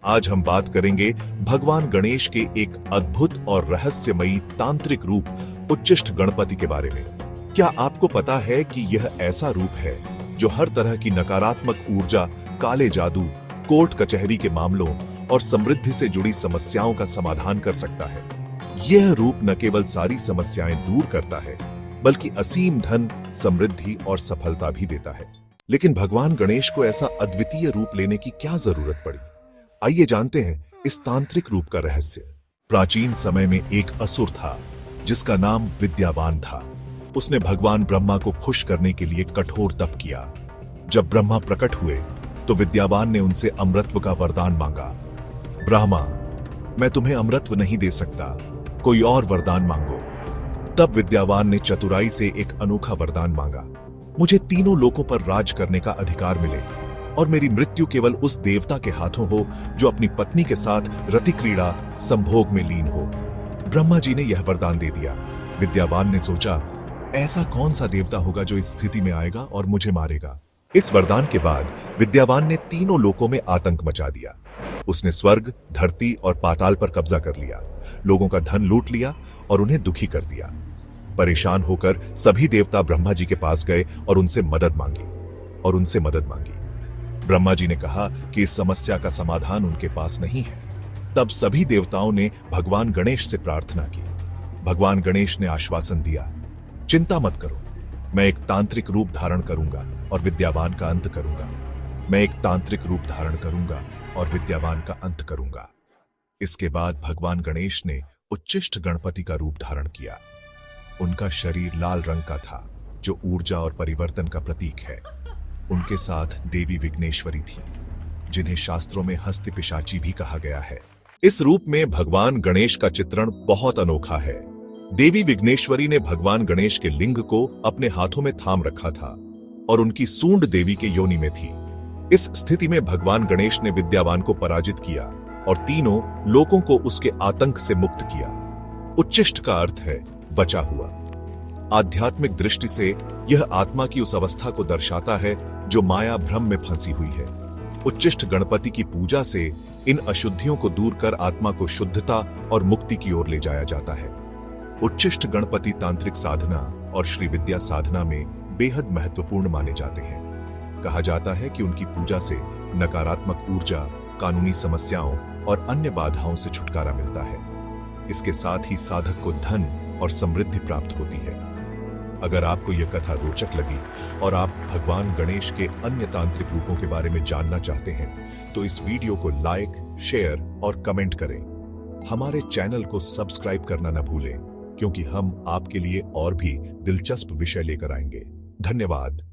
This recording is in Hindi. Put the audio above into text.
आज हम बात करेंगे भगवान गणेश के एक अद्भुत और रहस्यमयी तांत्रिक रूप उच्चिष्ट गणपति के बारे में। क्या आपको पता है कि यह ऐसा रूप है जो हर तरह की नकारात्मक ऊर्जा, काले जादू, कोर्ट कचहरी के मामलों और समृद्धि से जुड़ी समस्याओं का समाधान कर सकता है। यह रूप न केवल सारी समस्याएं दूर करता है, बल्कि असीम धन, समृद्धि और सफलता भी देता है। लेकिन भगवान गणेश को ऐसा अद्वितीय रूप लेने की क्या जरूरत पड़ी? आइए जानते हैं इस तांत्रिक रूप का रहस्य। प्राचीन समय में एक असुर था जिसका नाम विद्यावान था। उसने भगवान ब्रह्मा को खुश करने के लिए कठोर तप किया। जब ब्रह्मा प्रकट हुए तो विद्यावान ने उनसे अमृतत्व का वरदान मांगा। ब्रह्मा, मैं तुम्हें अमृतत्व नहीं दे सकता, कोई और वरदान मांगो। तब विद्यावान ने चतुराई से एक अनोखा वरदान मांगा, मुझे तीनों लोकों पर राज करने का अधिकार मिले और मेरी मृत्यु केवल उस देवता के हाथों हो जो अपनी पत्नी के साथ रति क्रीड़ा संभोग में लीन हो। ब्रह्मा जी ने यह वरदान दे दिया। विद्यावान ने सोचा, ऐसा कौन सा देवता होगा जो इस स्थिति में आएगा और मुझे मारेगा। इस वरदान के बाद विद्यावान ने तीनों लोकों में आतंक मचा दिया। उसने स्वर्ग, धरती और पाताल पर कब्जा कर लिया, लोगों का धन लूट लिया और उन्हें दुखी कर दिया। परेशान होकर सभी देवता ब्रह्मा जी के पास गए और उनसे मदद मांगी। ब्रह्मा जी ने कहा कि इस समस्या का समाधान उनके पास नहीं है। तब सभी देवताओं ने भगवान गणेश से प्रार्थना की। भगवान गणेश ने आश्वासन दिया, चिंता मत करो, मैं एक तांत्रिक रूप धारण करूंगा और विद्यावान का अंत करूंगा। इसके बाद भगवान गणेश ने उच्चिष्ट गणपति का रूप धारण किया। उनका शरीर लाल रंग का था, जो ऊर्जा और परिवर्तन का प्रतीक है। उनके साथ देवी विघ्नेश्वरी थी, जिन्हें शास्त्रों में हस्त पिशाची भी कहा गया है। इस रूप में भगवान गणेश का चित्रण बहुत अनोखा है। देवी विघ्नेश्वरी ने भगवान गणेश के लिंग को अपने हाथों में थाम रखा था और उनकी सूंड देवी के योनि में थी। इस स्थिति में भगवान गणेश ने विद्यावान को पराजित किया और तीनों लोकों को उसके आतंक से मुक्त किया। उच्चिष्ट का अर्थ है बचा हुआ। आध्यात्मिक दृष्टि से यह आत्मा की उस अवस्था को दर्शाता है जो माया भ्रम में फंसी हुई है। उच्चिष्ट गणपति की पूजा से इन अशुद्धियों को दूर कर आत्मा को शुद्धता और मुक्ति की ओर ले जाया जाता है। उच्चिष्ट गणपति तांत्रिक साधना और श्री विद्या साधना में बेहद महत्वपूर्ण माने जाते हैं। कहा जाता है कि उनकी पूजा से नकारात्मक ऊर्जा, कानूनी समस्याओं और अन्य बाधाओं से छुटकारा मिलता है। इसके साथ ही साधक को धन और समृद्धि प्राप्त होती है। अगर आपको यह कथा रोचक लगी और आप भगवान गणेश के अन्य तांत्रिक रूपों के बारे में जानना चाहते हैं तो इस वीडियो को लाइक, शेयर और कमेंट करें। हमारे चैनल को सब्सक्राइब करना न भूलें, क्योंकि हम आपके लिए और भी दिलचस्प विषय लेकर आएंगे। धन्यवाद।